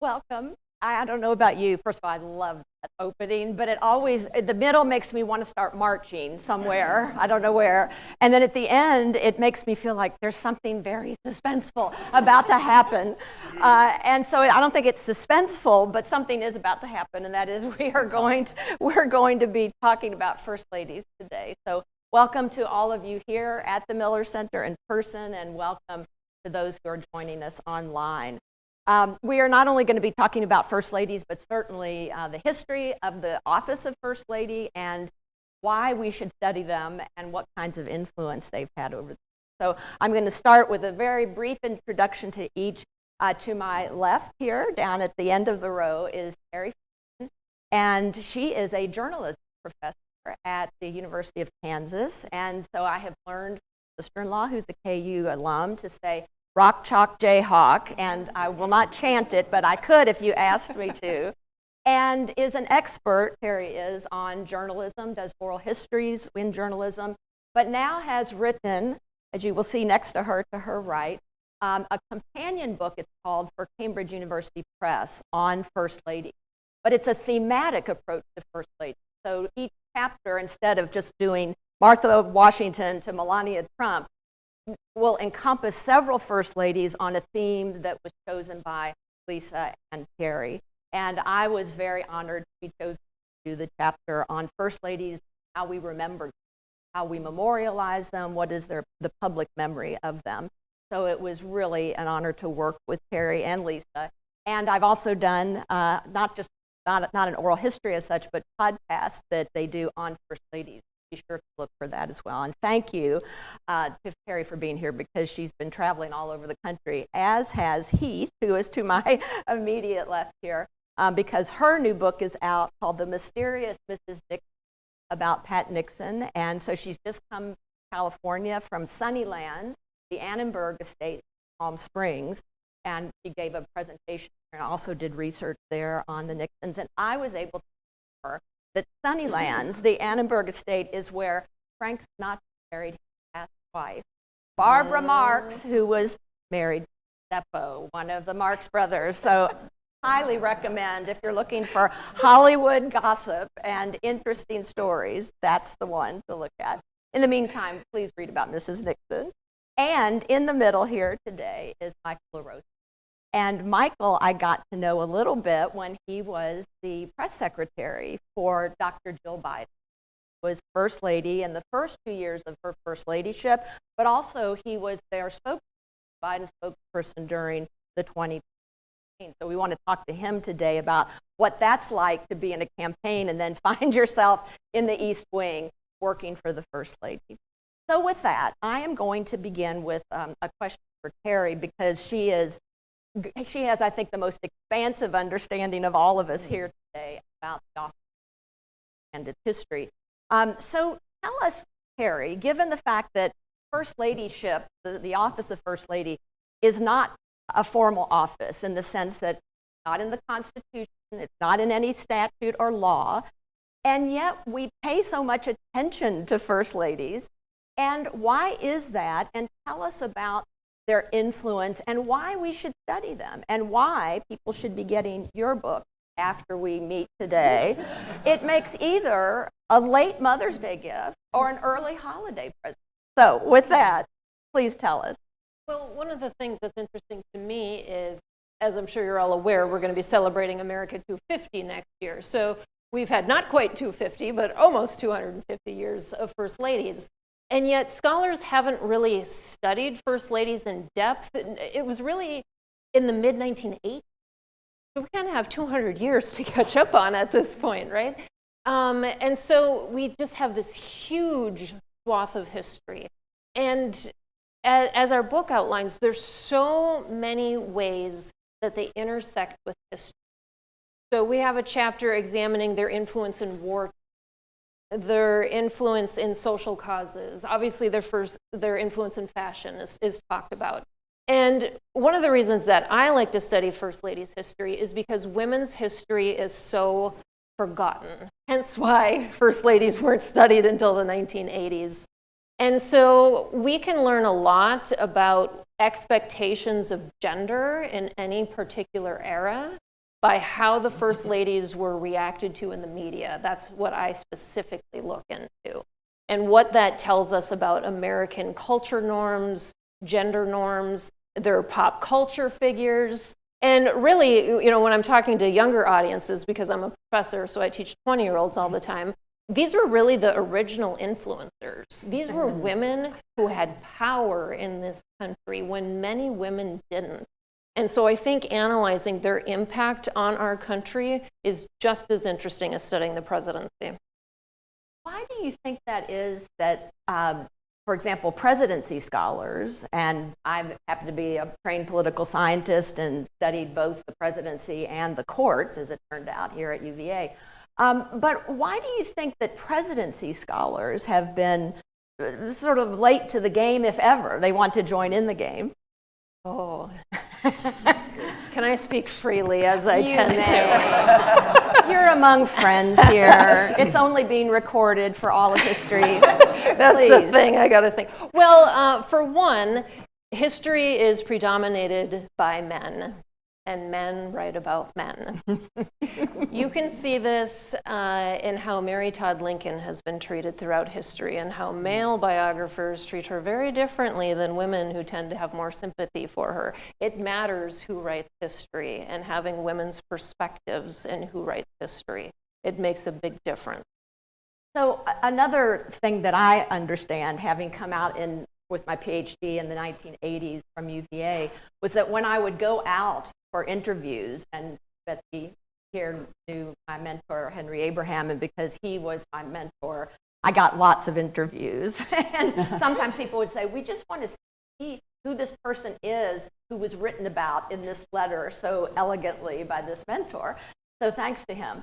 Welcome. I don't know about you. First of all, I love that opening, but the middle makes me want to start marching somewhere. I don't know where. And then at the end, it makes me feel like there's something very suspenseful about to happen. And so I don't think it's suspenseful, but something is about to happen, and that is we're going to be talking about First Ladies today. So welcome to all of you here at the Miller Center in person, and welcome to those who are joining us online. We are not only going to be talking about First Ladies, but certainly the history of the office of First Lady and why we should study them and what kinds of influence they've had over them. So I'm going to start with a very brief introduction to each. To my left here, down at the end of the row, is Teri, and she is a journalism professor at the University of Kansas. And so I have learned, sister-in-law, who's a KU alum, to say, Rock, Chalk, Jayhawk, and I will not chant it, but I could if you asked me to, and is an expert, Teri is, on journalism, does oral histories in journalism, but now has written, as you will see next to her right, a companion book, it's called, for Cambridge University Press on First Lady. But it's a thematic approach to First Lady. So each chapter, instead of just doing Martha Washington to Melania Trump, will encompass several First Ladies on a theme that was chosen by Lisa and Teri. And I was very honored to be chosen to do the chapter on First Ladies, how we remember them, how we memorialize them, what is the public memory of them. So it was really an honor to work with Teri and Lisa. And I've also done not an oral history as such, but podcasts that they do on First Ladies. Be sure to look for that as well. And thank you to Teri for being here, because she's been traveling all over the country, as has Heath, who is to my immediate left here, because her new book is out called The Mysterious Mrs. Nixon, about Pat Nixon. And so she's just come to California from Sunnylands, the Annenberg estate in Palm Springs, and she gave a presentation and also did research there on the Nixons. And I was able to tell her that Sunnylands, the Annenberg estate, is where Frank Sinatra married his last wife, Barbara Marx, who was married to Seppo, one of the Marx brothers. So highly recommend, if you're looking for Hollywood gossip and interesting stories, that's the one to look at. In the meantime, please read about Mrs. Nixon. And in the middle here today is Michael LaRosa. And Michael, I got to know a little bit when he was the press secretary for Dr. Jill Biden, who was First Lady in the first 2 years of her First Ladyship, but also he was their Biden spokesperson during the 2015. So we want to talk to him today about what that's like to be in a campaign and then find yourself in the East Wing working for the First Lady. So with that, I am going to begin with a question for Teri, because she has, I think, the most expansive understanding of all of us here today about the office and its history. So tell us, Teri, given the fact that First Ladyship, the office of First Lady, is not a formal office in the sense that it's not in the Constitution, it's not in any statute or law, and yet we pay so much attention to First Ladies. And why is that? And tell us about their influence and why we should study them and why people should be getting your book after we meet today. It makes either a late Mother's Day gift or an early holiday present. So with that, please tell us. Well, one of the things that's interesting to me is, as I'm sure you're all aware, we're going to be celebrating America 250 next year. So we've had not quite 250, but almost 250 years of First Ladies. And yet scholars haven't really studied First Ladies in depth. It was really in the mid-1980s. So we kind of have 200 years to catch up on at this point, right? And so we just have this huge swath of history. And as our book outlines, there's so many ways that they intersect with history. So we have a chapter examining their influence in war, their influence in social causes. Obviously, their influence in fashion is talked about. And one of the reasons that I like to study First Ladies' history is because women's history is so forgotten. Hence why First Ladies weren't studied until the 1980s. And so we can learn a lot about expectations of gender in any particular era. by how the first ladies were reacted to in the media. That's what I specifically look into. And what that tells us about American culture norms, gender norms, their pop culture figures. And really, you know, when I'm talking to younger audiences, because I'm a professor, so I teach 20-year-olds all the time, these were really the original influencers. These were women who had power in this country when many women didn't. And so I think analyzing their impact on our country is just as interesting as studying the presidency. Why do you think that is that, for example, presidency scholars, and I happen to be a trained political scientist and studied both the presidency and the courts, as it turned out, here at UVA. But why do you think that presidency scholars have been sort of late to the game, if ever they want to join in the game? Oh, can I speak freely as I tend to? You're among friends here. It's only being recorded for all of history. That's Please. the thing I got to think. Well, for one, history is predominated by men, and men write about men. You can see this in how Mary Todd Lincoln has been treated throughout history, and how male biographers treat her very differently than women who tend to have more sympathy for her. It matters who writes history, and having women's perspectives in who writes history. It makes a big difference. So another thing that I understand, having come out with my PhD in the 1980s from UVA, was that when I would go out for interviews, and Betsy here knew my mentor, Henry Abraham, and because he was my mentor, I got lots of interviews. And sometimes people would say, we just want to see who this person is who was written about in this letter so elegantly by this mentor. So thanks to him.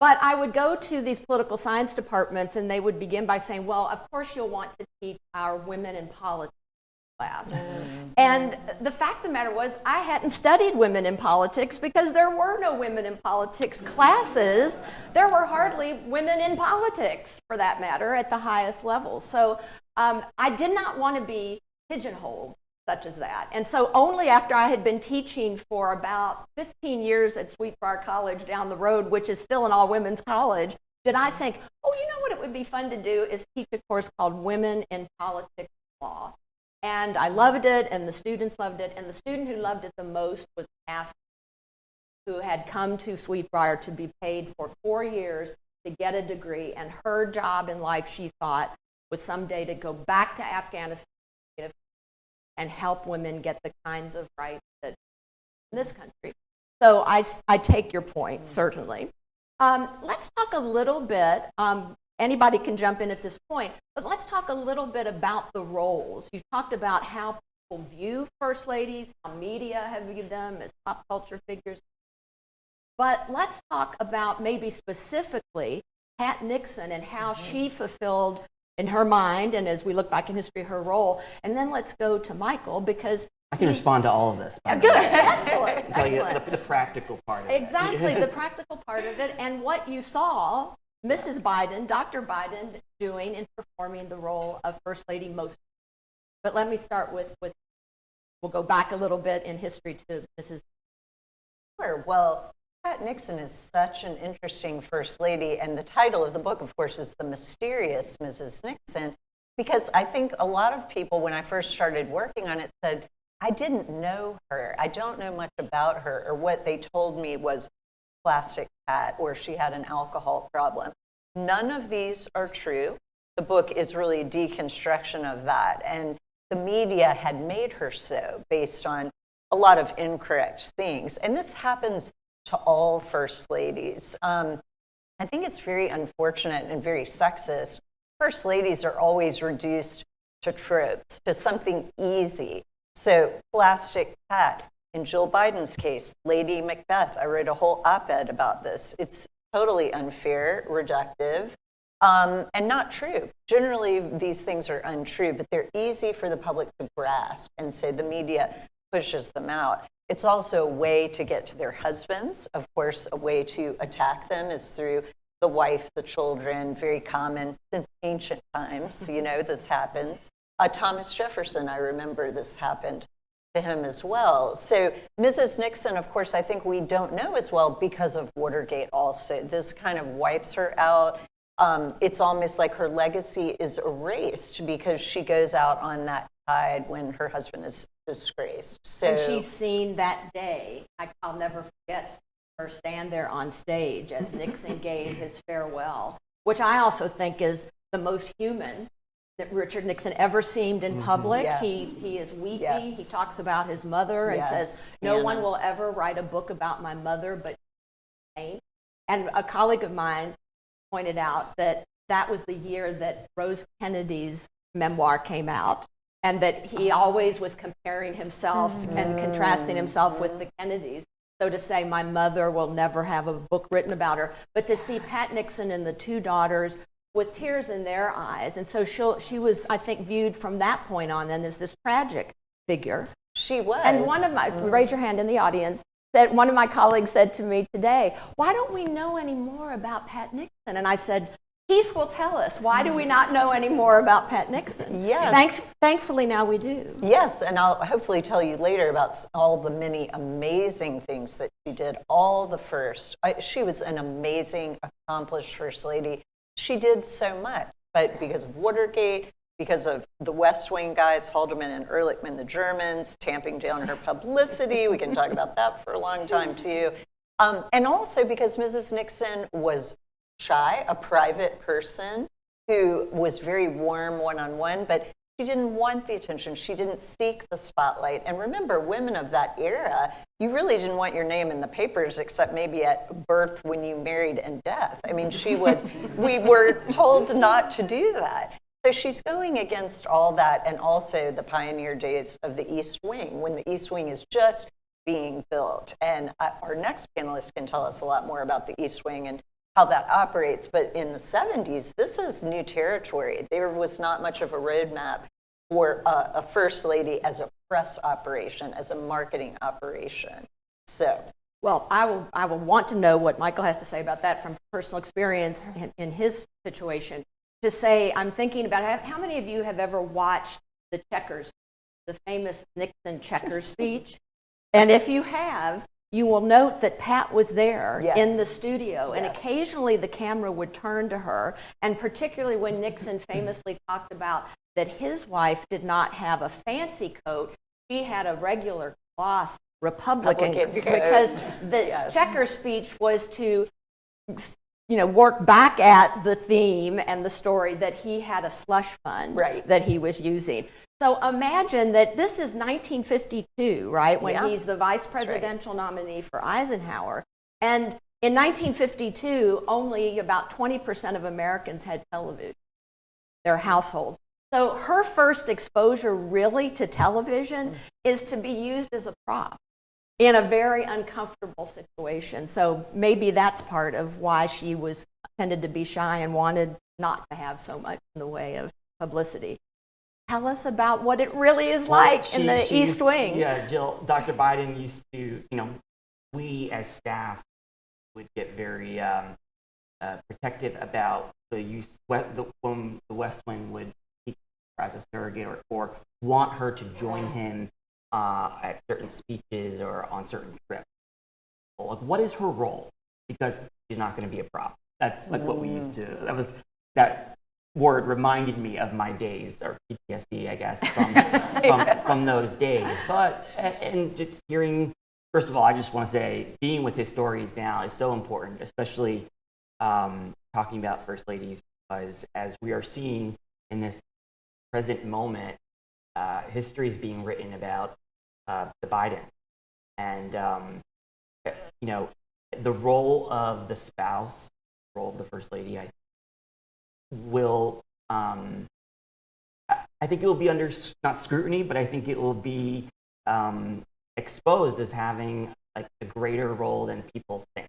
But I would go to these political science departments, and they would begin by saying, well, of course you'll want to teach our women in politics class. And the fact of the matter was, I hadn't studied women in politics because there were no women in politics classes. There were hardly women in politics, for that matter, at the highest level. So I did not want to be pigeonholed such as that. And so only after I had been teaching for about 15 years at Sweetbriar College down the road, which is still an all-women's college, did I think, oh, you know what it would be fun to do is teach a course called Women in Politics Law. And I loved it, and the students loved it, and the student who loved it the most was Heath, who had come to Sweetbriar to be paid for 4 years to get a degree, and her job in life, she thought, was someday to go back to Afghanistan and help women get the kinds of rights that in this country. So I take your point, certainly. Let's talk a little bit, anybody can jump in at this point, but let's talk a little bit about the roles. You talked about how people view first ladies, how media have viewed them as pop culture figures. But let's talk about maybe specifically Pat Nixon and how she fulfilled in her mind, and as we look back in history, her role. And then let's go to Michael, because I can respond to all of this. Good, excellent, Tell you excellent. the practical part of it. Exactly, the practical part of it, and what you saw Mrs. Biden, Dr. Biden, doing in performing the role of First Lady most. But let me start with we'll go back a little bit in history to Mrs. Sure. Well, Pat Nixon is such an interesting First Lady, and the title of the book, of course, is The Mysterious Mrs. Nixon, because I think a lot of people, when I first started working on it, said, I didn't know her. I don't know much about her, or what they told me was plastic Pat, or she had an alcohol problem. None of these are true. The book is really a deconstruction of that, and the media had made her so based on a lot of incorrect things. And this happens to all First Ladies. I think it's very unfortunate and very sexist. First Ladies are always reduced to tropes, to something easy. So Plastic Pat, in Jill Biden's case, Lady Macbeth, I wrote a whole op-ed about this. It's totally unfair, reductive, and not true. Generally, these things are untrue, but they're easy for the public to grasp, and so the media pushes them out. It's also a way to get to their husbands. Of course, a way to attack them is through the wife, the children, very common since ancient times. You know, this happens. Thomas Jefferson, I remember this happened to him as well. So Mrs. Nixon, of course, I think we don't know as well because of Watergate also. This kind of wipes her out. It's almost like her legacy is erased because she goes out on that tide when her husband is disgraced. So, and she's seen that day. I'll never forget her stand there on stage as Nixon gave his farewell, which I also think is the most human that Richard Nixon ever seemed in public. Yes. He is weepy. Yes. He talks about his mother and Yes, says, no one will ever write a book about my mother but me. And a colleague of mine pointed out that that was the year that Rose Kennedy's memoir came out, and that he always was comparing himself and contrasting himself with the Kennedys. So to say, my mother will never have a book written about her, but to see Pat Nixon and the two daughters with tears in their eyes. And so she was, I think, viewed from that point on then as this tragic figure. she was. And one of my, raise your hand in the audience, that one of my colleagues said to me today, why don't we know any more about Pat Nixon? And I said, Heath will tell us. Why do we not know any more about Pat Nixon? Yes. Thankfully, now we do. Yes, and I'll hopefully tell you later about all the many amazing things that she did. All the first. She was an amazing, accomplished First Lady. She did so much, but because of Watergate, because of the West Wing guys, Haldeman and Ehrlichman, the Germans, tamping down her publicity. We can talk about that for a long time, too. And also because Mrs. Nixon was shy, a private person who was very warm one-on-one, but she didn't want the attention. She didn't seek the spotlight. And remember, women of that era, you really didn't want your name in the papers except maybe at birth, when you married, and death. I mean, we were told not to do that. So she's going against all that, and also the pioneer days of the East Wing, when the East Wing is just being built. And our next panelist can tell us a lot more about the East Wing and how that operates. But in the 70s, this is new territory. There was not much of a roadmap for a First Lady as a press operation, as a marketing operation. So, well, I will want to know what Michael has to say about that from personal experience in his situation. To say, I'm thinking about how many of you have ever watched the Checkers, the famous Nixon Checkers speech? And if you have, you will note that Pat was there in the studio, and occasionally the camera would turn to her, and particularly when Nixon famously talked about that his wife did not have a fancy coat, she had a regular cloth Republican coat, because the Checker speech was to work back at the theme and the story that he had a slush fund that he was using. So imagine that this is 1952, right, when he's the vice presidential nominee for Eisenhower. And in 1952, only about 20% of Americans had television, their households. So her first exposure really to television is to be used as a prop in a very uncomfortable situation. So maybe that's part of why she tended to be shy and wanted not to have so much in the way of publicity. Tell us about what it really is like in the East Wing. Yeah, Jill, Dr. Biden used to, we as staff would get very protective about the use, when the West Wing would keep her as a surrogate or want her to join him at certain speeches or on certain trips. Like, what is her role? Because she's not going to be a prop. That's like what we used to, that word reminded me of my days, or PTSD, I guess, from those days. But, and just hearing, first of all, I just want to say, being with historians now is so important, especially talking about First Ladies, because as we are seeing in this present moment, history is being written about the Biden. And, the role of the spouse, the role of the First Lady, I think it will be under, not scrutiny, but I think it will be exposed as having like a greater role than people think,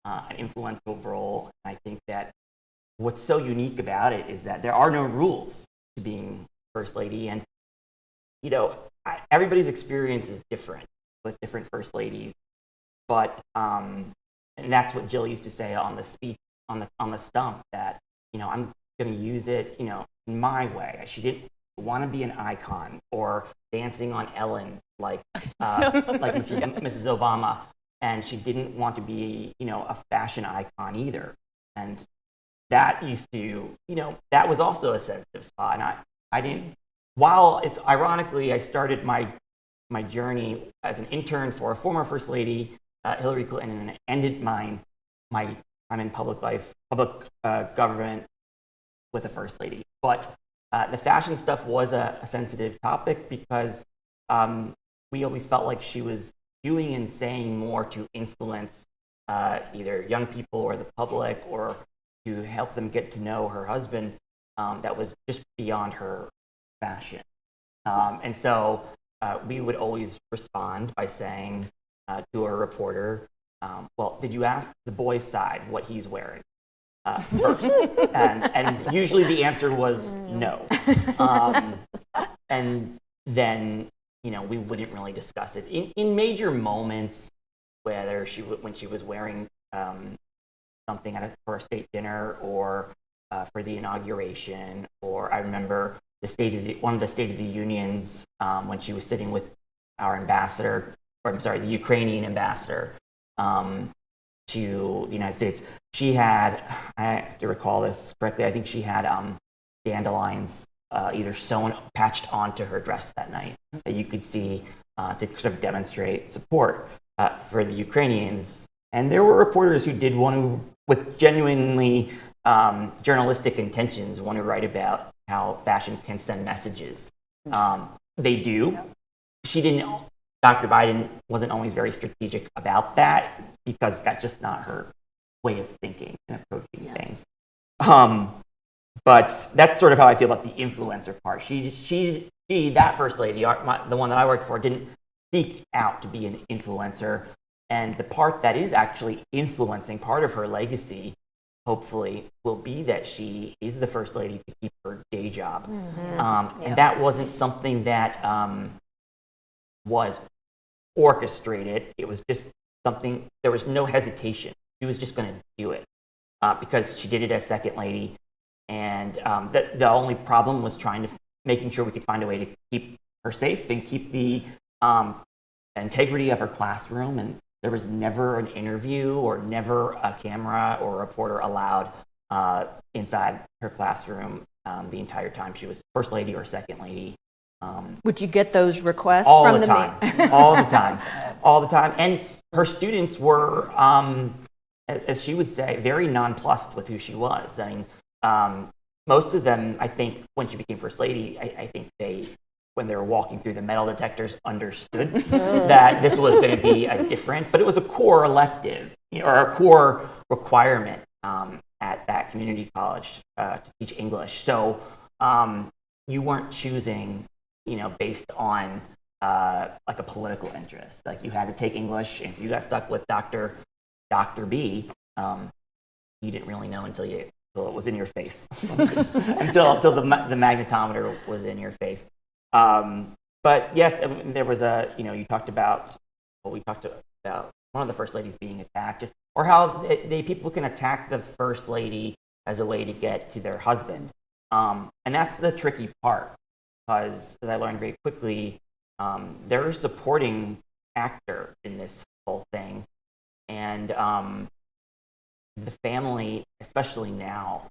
an influential role. And I think that what's so unique about it is that there are no rules to being First Lady. And, everybody's experience is different with different First Ladies. But, and that's what Jill used to say on the speech, on the stump, that, I'm going to use it, in my way. She didn't want to be an icon or dancing on Ellen like Mrs. Obama, and she didn't want to be, a fashion icon either. And that used to, that was also a sensitive spot. And I didn't. While it's ironically, I started my journey as an intern for a former First Lady, Hillary Clinton, and it ended my time in public life, public government with a First Lady. But the fashion stuff was a sensitive topic because we always felt like she was doing and saying more to influence either young people or the public, or to help them get to know her husband, that was just beyond her fashion. And so we would always respond by saying to a reporter, well, did you ask the boy's side what he's wearing first? And usually the answer was no. And then, we wouldn't really discuss it. In major moments, whether when she was wearing something for a state dinner or for the inauguration, or I remember one of the State of the Unions when she was sitting with our ambassador, or I'm sorry, the Ukrainian ambassador to the United States. She had, I have to recall this correctly, I think she had dandelions either patched onto her dress that night that you could see to sort of demonstrate support for the Ukrainians. And there were reporters who did want to, with genuinely journalistic intentions, want to write about how fashion can send messages. They do. Dr. Biden wasn't always very strategic about that because that's just not her way of thinking and approaching things. But that's sort of how I feel about the influencer part. She that First Lady, the one that I worked for, didn't seek out to be an influencer. And the part that is actually influencing, part of her legacy, hopefully, will be that she is the First Lady to keep her day job. And that wasn't something that was orchestrated. It was just something, there was no hesitation. She was just going to do it because she did it as Second Lady. And the only problem was making sure we could find a way to keep her safe and keep the integrity of her classroom. And there was never an interview or never a camera or a reporter allowed inside her classroom the entire time she was First Lady or Second Lady. Would you get those requests all from the time? All the time. And her students were, as she would say, very nonplussed with who she was. I mean, most of them, I think, when she became First Lady, I think when they were walking through the metal detectors, understood that this was going to be but it was a core elective, or a core requirement at that community college to teach English. So you weren't choosing, based on like a political interest. Like, you had to take English, and if you got stuck with Dr. B, you didn't really know until it was in your face, until the magnetometer was in your face. But yes, there was we talked about one of the First Ladies being attacked, or how people can attack the First Lady as a way to get to their husband. And that's the tricky part, because as I learned very quickly, they're a supporting actor in this whole thing. And the family, especially now,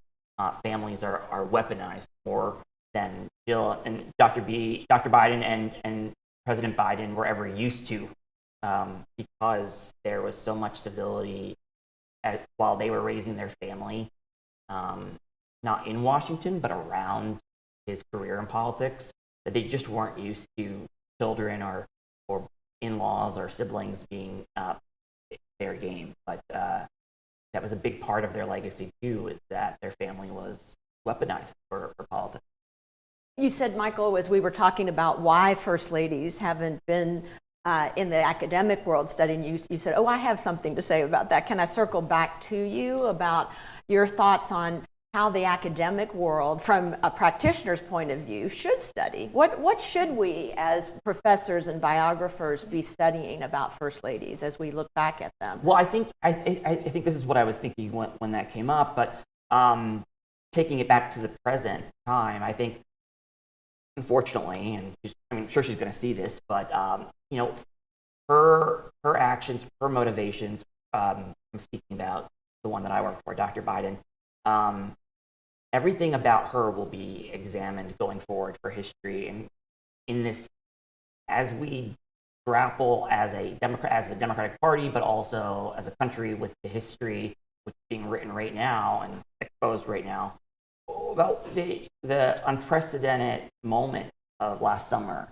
families are weaponized more than Jill and Dr. Biden and President Biden were ever used to, because there was so much civility while they were raising their family, not in Washington, but around his career in politics, that they just weren't used to children or in-laws or siblings being fair game. But that was a big part of their legacy too, is that their family was weaponized for politics. You said, Michael, as we were talking about why First Ladies haven't been in the academic world studying, you said, I have something to say about that. Can I circle back to you about your thoughts on how the academic world, from a practitioner's point of view, should study? What should we, as professors and biographers, be studying about First Ladies as we look back at them? Well, I think this is what I was thinking when that came up, but taking it back to the present time, I think unfortunately, and I'm sure she's going to see this, but her actions, her motivations. I'm speaking about the one that I work for, Dr. Biden. Everything about her will be examined going forward for history, and in this, as we grapple as the Democratic Party, but also as a country with the history which is being written right now and exposed right now about the unprecedented moment of last summer,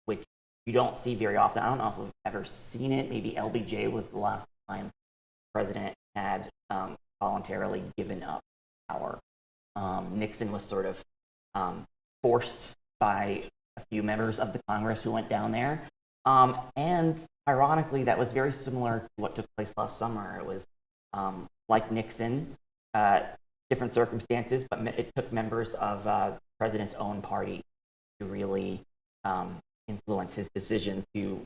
which you don't see very often. I don't know if we've ever seen it. Maybe LBJ was the last time the president had voluntarily given up power. Nixon was sort of forced by a few members of the Congress who went down there. And ironically, that was very similar to what took place last summer. It was like Nixon, different circumstances, but it took members of the president's own party to really influence his decision to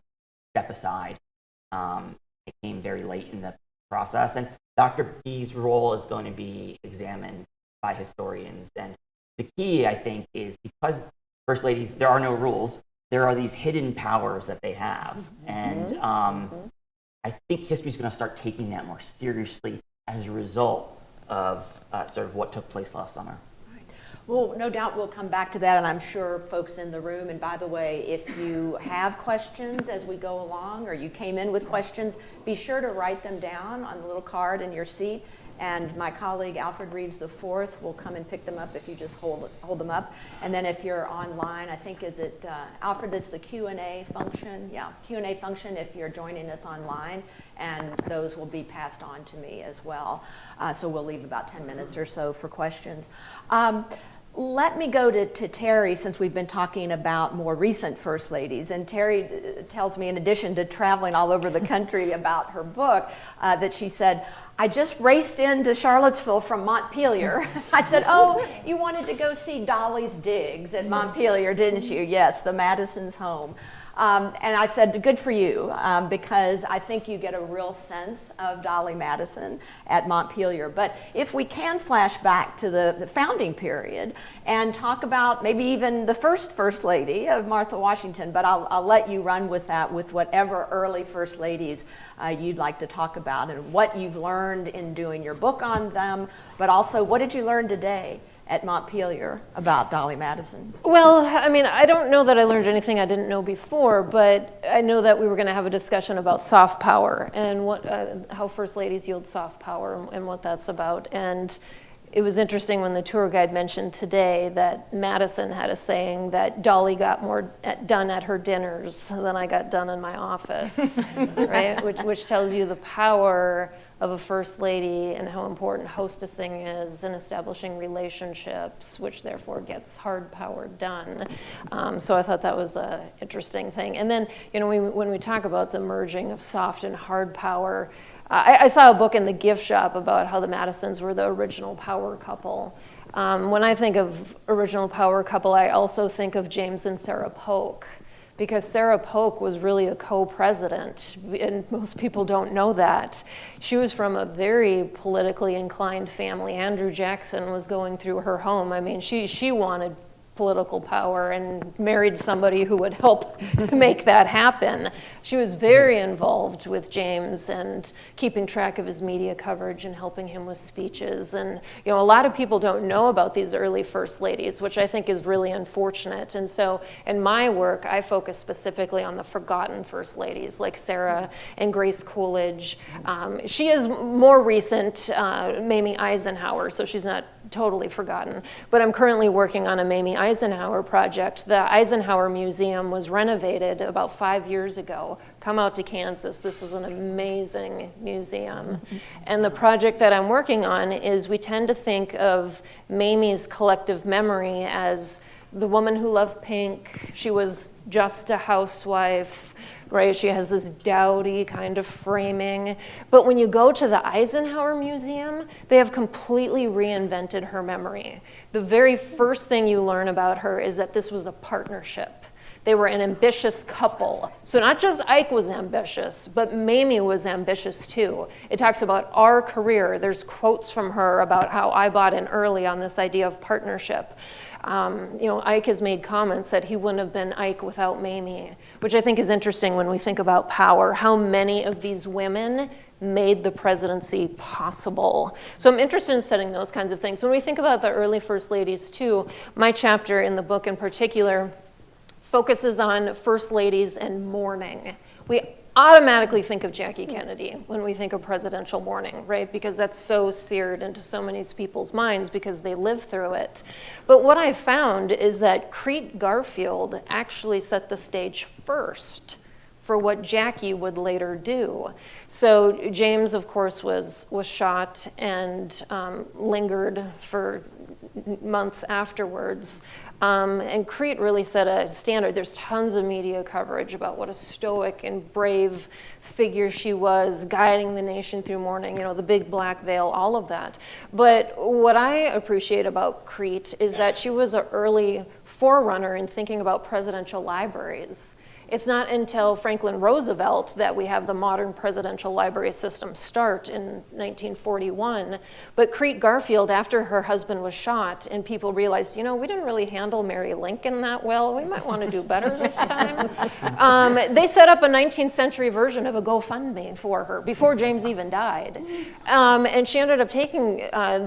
step aside. It came very late in the process, and Dr. B's role is going to be examined by historians. And the key, I think, is because First Ladies, there are no rules, there are these hidden powers that they have. And I think history is going to start taking that more seriously as a result of sort of what took place last summer. Well, no doubt we'll come back to that, and I'm sure folks in the room, and by the way, if you have questions as we go along, or you came in with questions, be sure to write them down on the little card in your seat, and my colleague Alfred Reeves IV will come and pick them up if you just hold them up. And then if you're online, I think, is it, Alfred, is the Q&A function? Yeah, Q&A function if you're joining us online, and those will be passed on to me as well. So we'll leave about 10 minutes or so for questions. Let me go to Teri, since we've been talking about more recent First Ladies. And Teri tells me, in addition to traveling all over the country about her book, that she said, I just raced into Charlottesville from Montpelier. I said, oh, you wanted to go see Dolly's Digs at Montpelier, didn't you? Yes, the Madison's home. And I said, good for you, because I think you get a real sense of Dolly Madison at Montpelier. But if we can flash back to the founding period and talk about maybe even the First Lady of Martha Washington, but I'll let you run with that, with whatever early First Ladies you'd like to talk about, and what you've learned in doing your book on them, but also what did you learn today at Montpelier about Dolly Madison? Well, I mean, I don't know that I learned anything I didn't know before, but I know that we were going to have a discussion about soft power and what, how First Ladies yield soft power and what that's about. And it was interesting when the tour guide mentioned today that Madison had a saying that Dolly got more done at her dinners than I got done in my office, right? Which tells you the power of a First Lady and how important hostessing is in establishing relationships, which therefore gets hard power done. So I thought that was an interesting thing. And then, you know, when we talk about the merging of soft and hard power, I saw a book in the gift shop about how the Madisons were the original power couple. When I think of original power couple, I also think of James and Sarah Polk, because Sarah Polk was really a co-president, and most people don't know that. She was from a very politically inclined family. Andrew Jackson was going through her home. I mean, she wanted political power and married somebody who would help make that happen. She was very involved with James and keeping track of his media coverage and helping him with speeches. And, you know, a lot of people don't know about these early First Ladies, which I think is really unfortunate. And so in my work, I focus specifically on the forgotten First Ladies like Sarah and Grace Coolidge. She is more recent, Mamie Eisenhower, so she's not totally forgotten. But I'm currently working on a Mamie Eisenhower project. The Eisenhower Museum was renovated about 5 years ago. Come out to Kansas. This is an amazing museum. And the project that I'm working on is we tend to think of Mamie's collective memory as the woman who loved pink. She was just a housewife, right? She has this dowdy kind of framing. But when you go to the Eisenhower Museum, they have completely reinvented her memory. The very first thing you learn about her is that this was a partnership. They were an ambitious couple. So not just Ike was ambitious, but Mamie was ambitious too. It talks about our career. There's quotes from her about how I bought in early on this idea of partnership. Ike has made comments that he wouldn't have been Ike without Mamie, which I think is interesting when we think about power. How many of these women made the presidency possible? So I'm interested in studying those kinds of things. When we think about the early first ladies too, my chapter in the book in particular focuses on first ladies and mourning. We automatically think of Jackie Kennedy when we think of presidential mourning, right? Because that's so seared into so many people's minds because they lived through it. But what I found is that Crete Garfield actually set the stage first for what Jackie would later do. So James, of course, was shot and lingered for months afterwards. And Crete really set a standard. There's tons of media coverage about what a stoic and brave figure she was, guiding the nation through mourning, the big black veil, all of that. But what I appreciate about Crete is that she was an early forerunner in thinking about presidential libraries. It's not until Franklin Roosevelt that we have the modern presidential library system start in 1941. But Crete Garfield, after her husband was shot and people realized, we didn't really handle Mary Lincoln that well. We might want to do better this time. They set up a 19th century version of a GoFundMe for her before James even died. And she ended up taking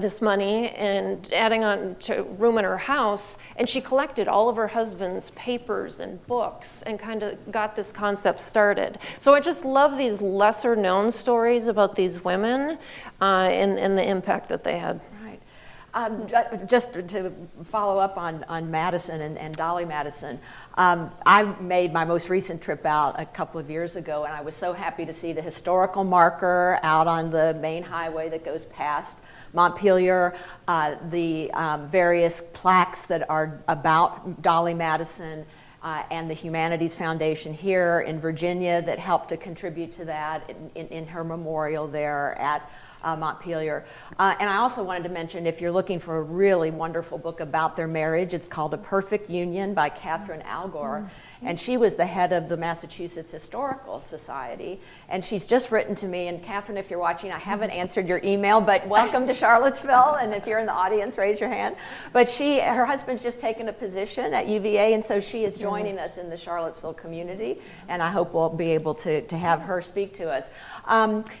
this money and adding on to room in her house. And she collected all of her husband's papers and books and kind of got this concept started. So I just love these lesser known stories about these women and the impact that they had. Right. Just to follow up on Madison and Dolly Madison, I made my most recent trip out a couple of years ago, and I was so happy to see the historical marker out on the main highway that goes past Montpelier, the various plaques that are about Dolly Madison, and the Humanities Foundation here in Virginia that helped to contribute to that in her memorial there at Montpelier. And I also wanted to mention, if you're looking for a really wonderful book about their marriage, it's called A Perfect Union by Catherine Algor. And she was the head of the Massachusetts Historical Society. And she's just written to me, and Catherine, if you're watching, I haven't answered your email, but welcome to Charlottesville. And if you're in the audience, raise your hand. But her husband's just taken a position at UVA, and so she is joining us in the Charlottesville community. And I hope we'll be able to have her speak to us.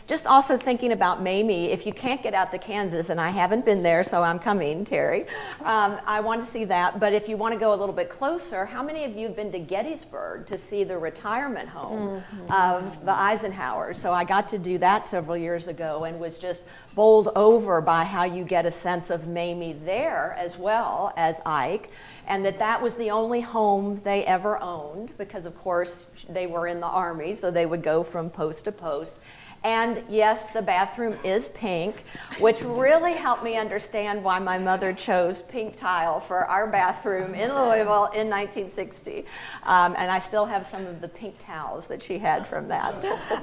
Just also thinking about Mamie, if you can't get out to Kansas, and I haven't been there, so I'm coming, Teri, I want to see that. But if you want to go a little bit closer, how many of you have been to Gettysburg to see the retirement home of the Eisenhowers? So I got to do that several years ago and was just bowled over by how you get a sense of Mamie there as well as Ike, and that was the only home they ever owned because, of course, they were in the Army, so they would go from post to post. And yes, the bathroom is pink, which really helped me understand why my mother chose pink tile for our bathroom in Louisville in 1960. And I still have some of the pink towels that she had from that.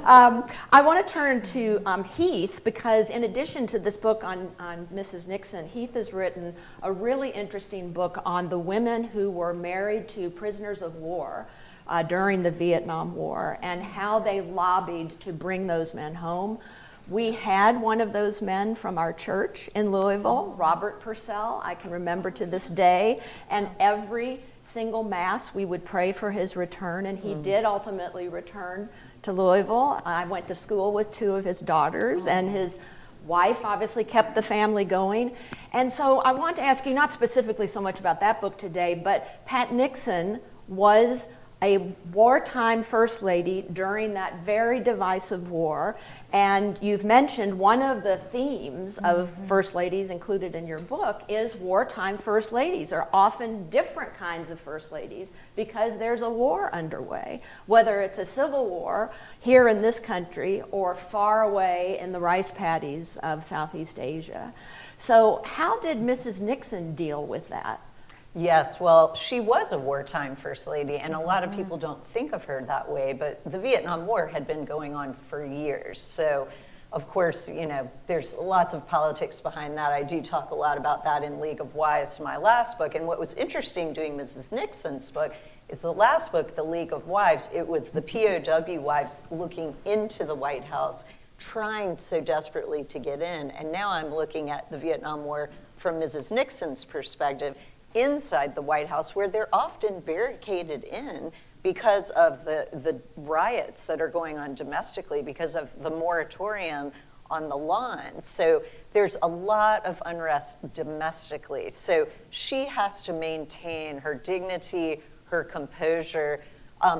I want to turn to Heath, because in addition to this book on Mrs. Nixon, Heath has written a really interesting book on the women who were married to prisoners of war during the Vietnam War and how they lobbied to bring those men home. We had one of those men from our church in Louisville, Robert Purcell, I can remember to this day, and every single Mass we would pray for his return, and he did ultimately return to Louisville. I went to school with two of his daughters, and his wife obviously kept the family going. And so I want to ask you, not specifically so much about that book today, but Pat Nixon was a wartime first lady during that very divisive war. And you've mentioned one of the themes of first ladies included in your book is wartime first ladies are often different kinds of first ladies because there's a war underway, whether it's a civil war here in this country or far away in the rice paddies of Southeast Asia. So how did Mrs. Nixon deal with that? Yes, well, she was a wartime first lady, and a lot of people don't think of her that way, but the Vietnam War had been going on for years. So, of course, there's lots of politics behind that. I do talk a lot about that in League of Wives, my last book. And what was interesting doing Mrs. Nixon's book is the last book, The League of Wives. It was the POW wives looking into the White House, trying so desperately to get in. And now I'm looking at the Vietnam War from Mrs. Nixon's perspective inside the White House, where they're often barricaded in because of the riots that are going on domestically, because of the moratorium on the lawn. So there's a lot of unrest domestically. So she has to maintain her dignity, her composure.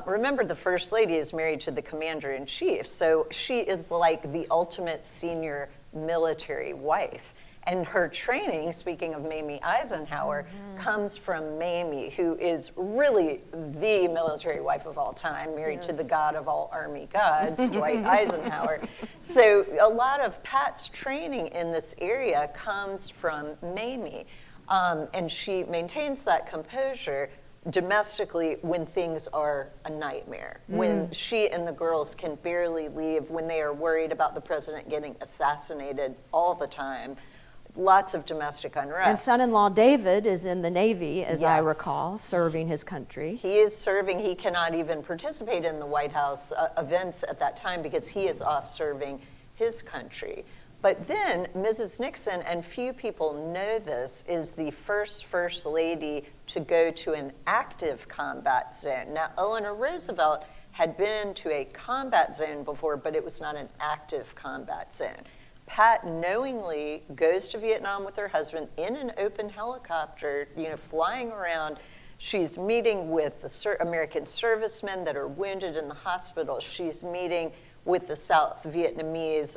Remember, the First Lady is married to the Commander-in-Chief, so she is like the ultimate senior military wife. And her training, speaking of Mamie Eisenhower, comes from Mamie, who is really the military wife of all time, married to the god of all army gods, Dwight Eisenhower. So a lot of Pat's training in this area comes from Mamie. And she maintains that composure domestically when things are a nightmare, when she and the girls can barely leave, when they are worried about the president getting assassinated all the time. Lots of domestic unrest. And son-in-law David is in the Navy, as I Yes. recall, serving his country. He is serving. He cannot even participate in the White House events at that time because he is off serving his country. But then Mrs. Nixon, and few people know this, is the first lady to go to an active combat zone. Now, Eleanor Roosevelt had been to a combat zone before, but it was not an active combat zone. Pat knowingly goes to Vietnam with her husband in an open helicopter, flying around. She's meeting with the American servicemen that are wounded in the hospital. She's meeting with the South Vietnamese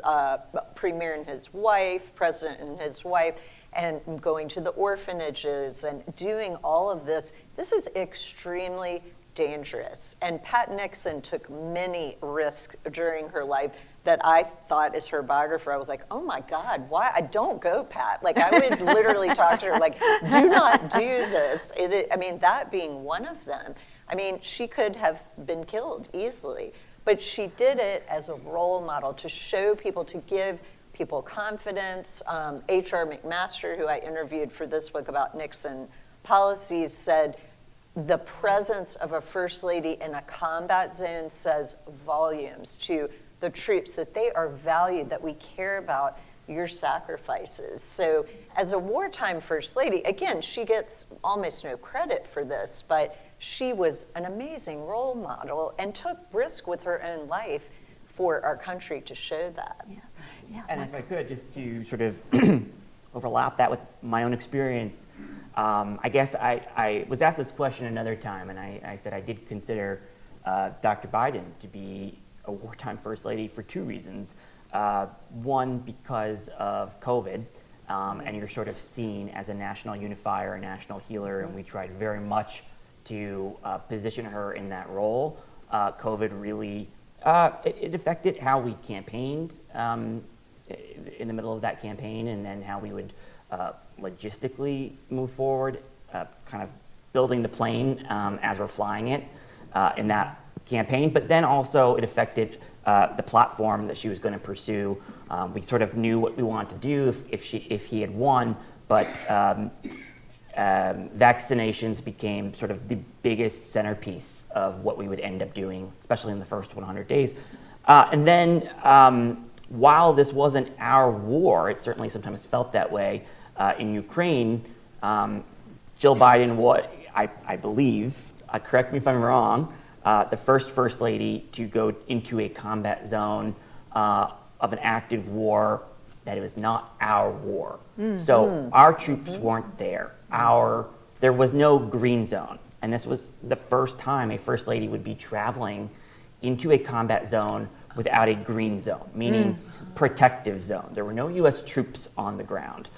premier and his wife, president and his wife, and going to the orphanages and doing all of this. This is extremely dangerous. And Pat Nixon took many risks during her life that I thought, as her biographer, I was like, oh my God, why? I don't go, Pat. Like, I would literally talk to her like, do not do this. That being one of them. She could have been killed easily, but she did it as a role model to show people, to give people confidence. H.R. McMaster, who I interviewed for this book about Nixon policies, said, the presence of a first lady in a combat zone says volumes to the troops, that they are valued, that we care about your sacrifices. So as a wartime first lady, again, she gets almost no credit for this, but she was an amazing role model and took risk with her own life for our country to show that. Yeah. And if I could, just to sort of overlap that with my own experience, I guess I was asked this question another time, and I said I did consider Dr. Biden to be a wartime first lady for two reasons. One, because of COVID, and you're sort of seen as a national unifier, a national healer, and we tried very much to position her in that role. COVID really, it affected how we campaigned in the middle of that campaign, and then how we would logistically move forward, kind of building the plane as we're flying it in that campaign. But then also it affected the platform that she was going to pursue. We sort of knew what we wanted to do if he had won, but vaccinations became sort of the biggest centerpiece of what we would end up doing, especially in the first 100 days. And then while this wasn't our war, it certainly sometimes felt that way in Ukraine. Jill Biden, I believe, correct me if I'm wrong, the first lady to go into a combat zone of an active war that it was not our war. So our troops weren't there. There was no green zone. And this was the first time a first lady would be traveling into a combat zone without a green zone, meaning protective zone. There were no U.S. troops on the ground.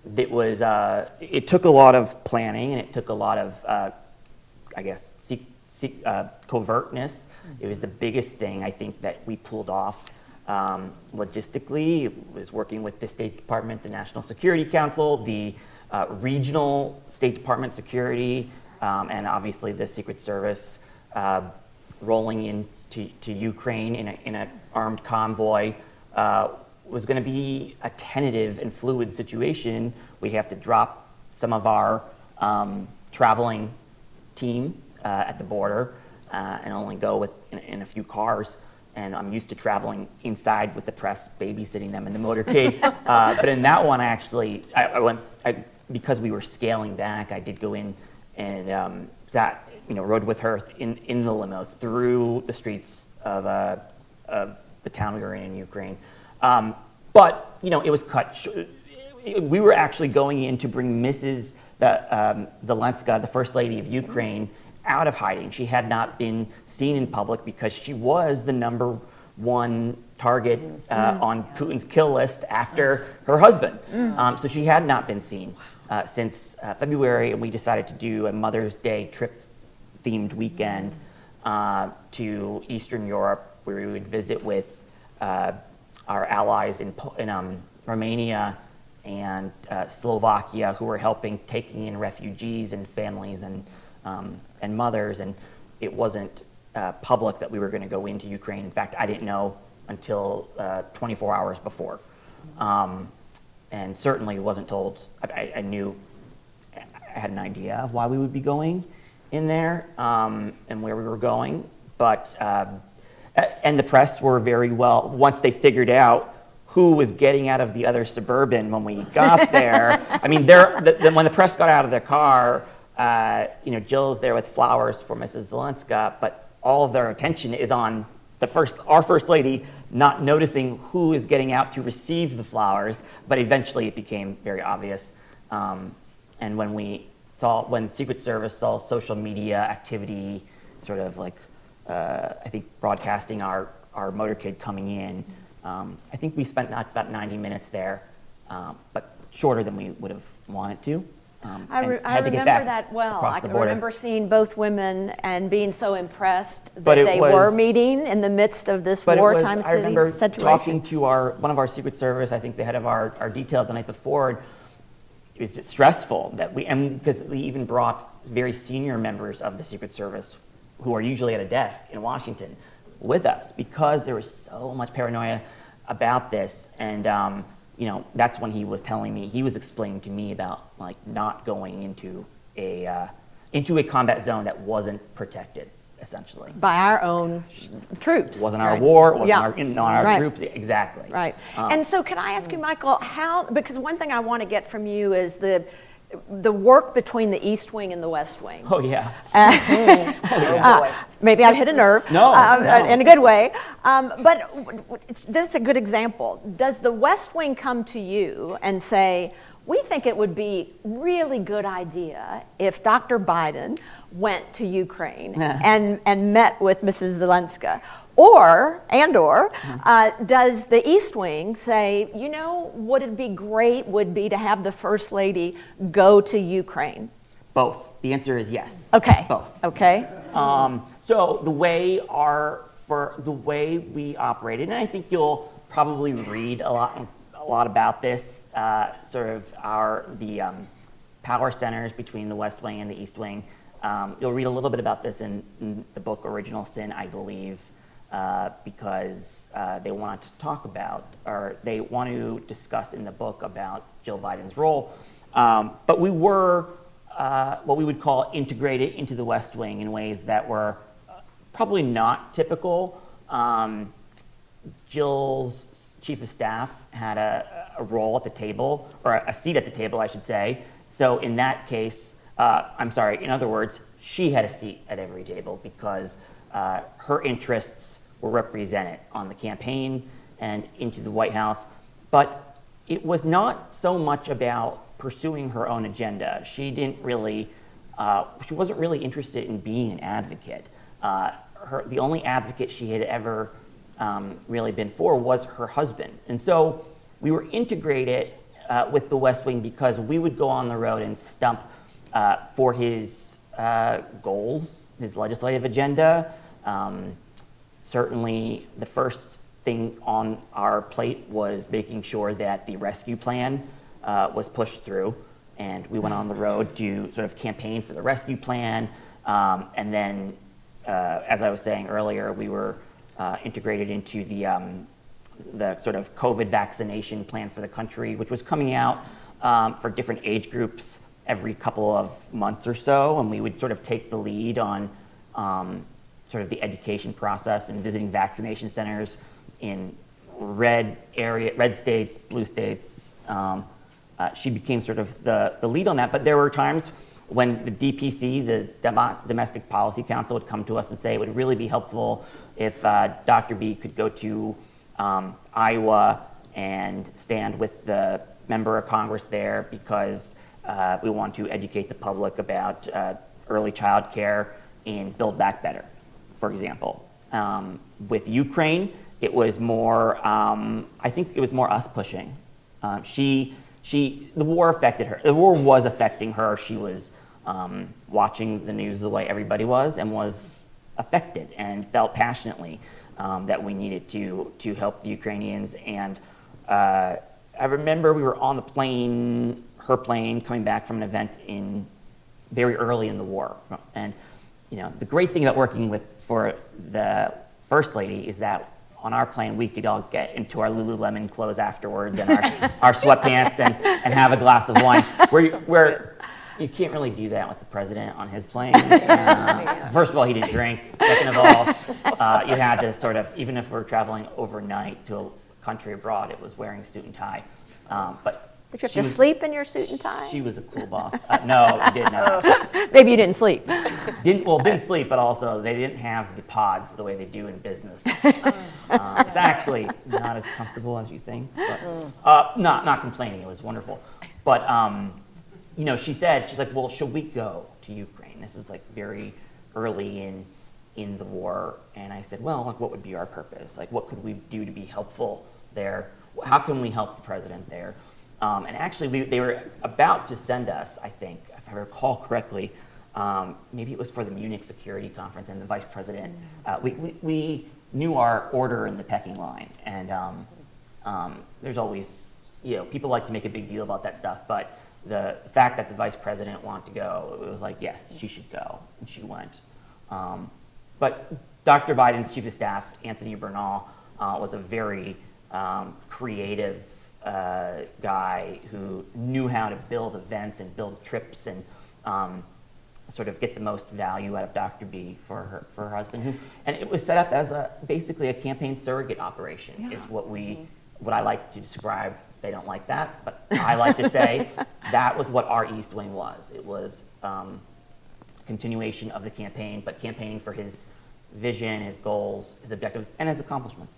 It took a lot of planning, and it took a lot of, covertness. It was the biggest thing, I think, that we pulled off logistically. It was working with the State Department, the National Security Council, the regional State Department security, and obviously the Secret Service rolling into Ukraine in an armed convoy was going to be a tentative and fluid situation. We have to drop some of our traveling team at the border and only go in a few cars. And I'm used to traveling inside with the press, babysitting them in the motorcade. But in that one, because we were scaling back, I did go in and rode with her in the limo through the streets of the town we were in Ukraine. But it was cut. We were actually going in to bring Mrs. Zelenska, the First Lady of Ukraine, out of hiding. She had not been seen in public because she was the #1 target on Putin's kill list after her husband. So she had not been seen since February, and we decided to do a Mother's Day trip-themed weekend to Eastern Europe, where we would visit with our allies in Romania and Slovakia, who were helping taking in refugees and families and mothers. And it wasn't public that we were going to go into Ukraine. In fact, I didn't know until 24 hours before. And certainly wasn't told. I knew, I had an idea of why we would be going in there and where we were going. But, and the press were very well, once they figured out who was getting out of the other Suburban when we got there. I mean, when the press got out of their car, Jill's there with flowers for Mrs. Zelenska, but all of their attention is on our First Lady not noticing who is getting out to receive the flowers, but eventually it became very obvious. And when Secret Service saw social media activity, sort of like, I think broadcasting our motorcade coming in, I think we spent about 90 minutes there, but shorter than we would have wanted to. I remember that well. I can remember seeing both women and being so impressed that they were meeting in the midst of this wartime situation. I remember talking to one of our Secret Service, I think the head of our detail the night before. And it was stressful because we even brought very senior members of the Secret Service who are usually at a desk in Washington with us because there was so much paranoia about this. And that's when he was explaining to me about like not going into a combat zone that wasn't protected, essentially. By our own troops. It wasn't our war, it wasn't our troops, exactly. Right. And so can I ask you, Michael, because one thing I want to get from you is the work between the East Wing and the West Wing. Oh, yeah. Maybe I've hit a nerve. No. In a good way. But this is a good example. Does the West Wing come to you and say, we think it would be really good idea if Dr. Biden went to Ukraine and met with Mrs. Zelenska? Or does the East Wing say, what would be great would be to have the First Lady go to Ukraine? Both. The answer is yes. Okay. Both. Okay. So the way we operated, and I think you'll probably read a lot about this, the power centers between the West Wing and the East Wing. You'll read a little bit about this in the book Original Sin, I believe, because they want to talk about, or they want to discuss in the book about Jill Biden's role. But we were what we would call integrated into the West Wing in ways that were probably not typical. Jill's chief of staff had a role at the table, or a seat at the table, I should say. So in that case, in other words, she had a seat at every table because her interests were represented on the campaign and into the White House. But it was not so much about pursuing her own agenda. She wasn't really interested in being an advocate. The only advocate she had ever really been for was her husband. And so we were integrated with the West Wing because we would go on the road and stump for his goals, his legislative agenda. Certainly the first thing on our plate was making sure that the rescue plan was pushed through. And we went on the road to sort of campaign for the rescue plan. And then, as I was saying earlier, we were integrated into the sort of COVID vaccination plan for the country, which was coming out for different age groups every couple of months or so, and we would sort of take the lead on sort of the education process and visiting vaccination centers in red states, blue states. She became sort of the lead on that, but there were times when the DPC, the Domestic Policy Council, would come to us and say it would really be helpful if Dr. B could go to Iowa and stand with the member of Congress there because we want to educate the public about early child care and Build Back Better, for example. With Ukraine, it was more, I think it was more us pushing. The war affected her. The war was affecting her. She was watching the news the way everybody was and was affected and felt passionately that we needed to help the Ukrainians. And I remember we were on the plane, her plane, coming back from an event very early in the war. And the great thing about working for the First Lady is that on our plane, we could all get into our Lululemon clothes afterwards and our sweatpants and have a glass of wine. Where you can't really do that with the president on his plane. First of all, he didn't drink. Second of all, you had to sort of, even if we're traveling overnight to a country abroad, it was wearing suit and tie. But Did you have to sleep in your suit and tie? She was a cool boss. No, we did not. Maybe you didn't sleep. Didn't sleep, but also they didn't have the pods the way they do in business. It's actually not as comfortable as you think, but not complaining. It was wonderful. But she's like, well, should we go to Ukraine? This is like very early in the war, and I said, well, like, what would be our purpose? Like, what could we do to be helpful there? How can we help the president there? And actually, they were about to send us, I think, if I recall correctly, maybe it was for the Munich Security Conference, and the vice president, we knew our order in the pecking line. And there's always, people like to make a big deal about that stuff, but the fact that the vice president wanted to go, it was like, yes, she should go, and she went. But Dr. Biden's chief of staff, Anthony Bernal, was a very creative guy who knew how to build events and build trips and sort of get the most value out of Dr. B for her husband. And it was set up as basically a campaign surrogate operation, is what I like to describe. They don't like that, but I like to say that was what our East Wing was. It was continuation of the campaign, but campaigning for his vision, his goals, his objectives, and his accomplishments.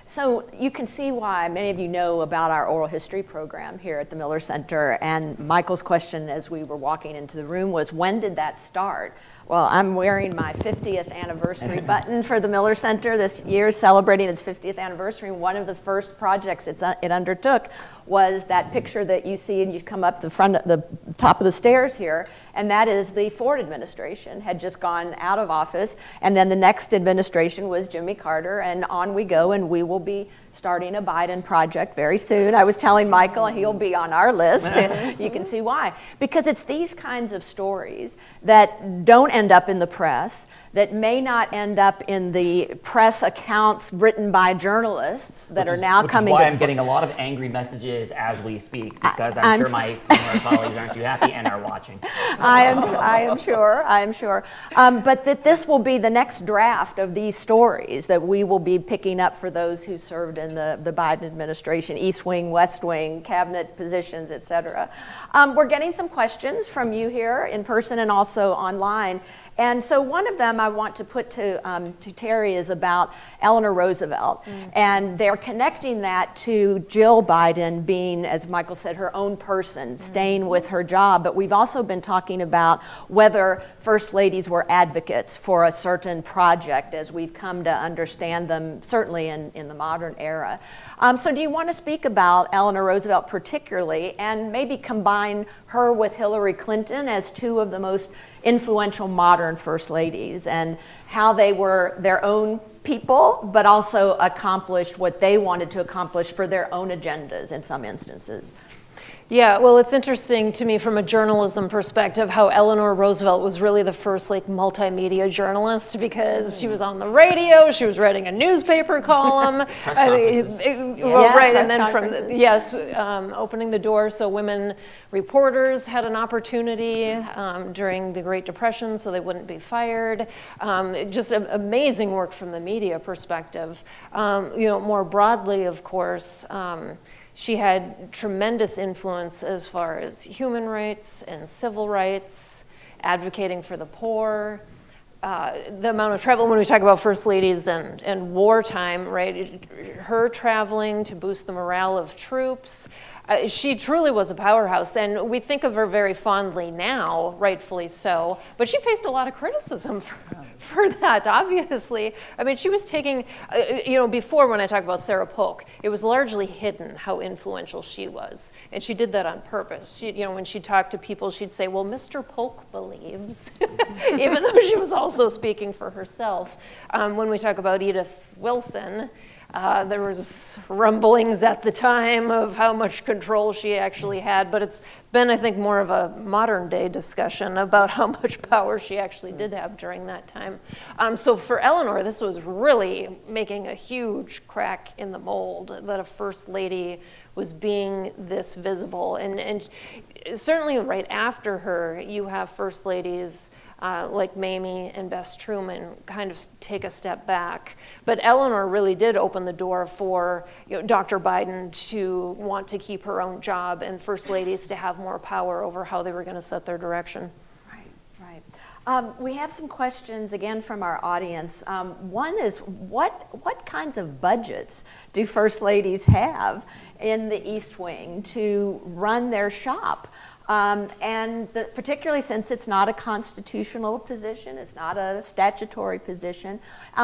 So you can see why many of you know about our oral history program here at the Miller Center. And Michael's question as we were walking into the room was, when did that start? Well, I'm wearing my 50th anniversary button for the Miller Center this year, celebrating its 50th anniversary. One of the first projects it undertook was that picture that you see, and you come up the top of the stairs here, and that is the Ford administration had just gone out of office, and then the next administration was Jimmy Carter, and on we go, and we will be starting a Biden project very soon. I was telling Michael he'll be on our list. You can see why. Because it's these kinds of stories that don't end up in the press, that may not end up in the press accounts written by journalists that are now coming. Which is why I'm getting a lot of angry messages as we speak, because I'm sure my colleagues aren't too happy and are watching. I am sure. But that this will be the next draft of these stories that we will be picking up for those who served in the Biden administration, East Wing, West Wing, cabinet positions, et cetera. We're getting some questions from you here in person and also online. And so one of them I want to put to Teri is about Eleanor Roosevelt. And they're connecting that to Jill Biden being, as Michael said, her own person, staying with her job. But we've also been talking about whether first ladies were advocates for a certain project as we've come to understand them, certainly in the modern era. So do you want to speak about Eleanor Roosevelt particularly, and maybe combine her with Hillary Clinton as two of the most influential modern first ladies, and how they were their own people, but also accomplished what they wanted to accomplish for their own agendas in some instances? Yeah, well, it's interesting to me from a journalism perspective how Eleanor Roosevelt was really the first like multimedia journalist, because she was on the radio, she was writing a newspaper column, Press conferences. right, press and then conferences. opening the door so women reporters had an opportunity during the Great Depression, so they wouldn't be fired. Just amazing work from the media perspective. More broadly, of course. She had tremendous influence as far as human rights and civil rights, advocating for the poor. The amount of travel, when we talk about first ladies and wartime, right? Her traveling to boost the morale of troops. She truly was a powerhouse, and we think of her very fondly now, rightfully so, but she faced a lot of criticism for that, obviously. I mean, she was taking, before when I talk about Sarah Polk, it was largely hidden how influential she was, and she did that on purpose. She, when she talked to people, she'd say, well, Mr. Polk believes, even though she was also speaking for herself. When we talk about Edith Wilson, there was rumblings at the time of how much control she actually had, but it's been, I think, more of a modern day discussion about how much power she actually did have during that time. So for Eleanor, this was really making a huge crack in the mold that a first lady was being this visible. And certainly right after her, you have first ladies like Mamie and Bess Truman kind of take a step back. But Eleanor really did open the door for Dr. Biden to want to keep her own job and first ladies to have more power over how they were going to set their direction. Right. We have some questions again from our audience. One is, what kinds of budgets do first ladies have in the East Wing to run their shop? Particularly since it's not a constitutional position, it's not a statutory position.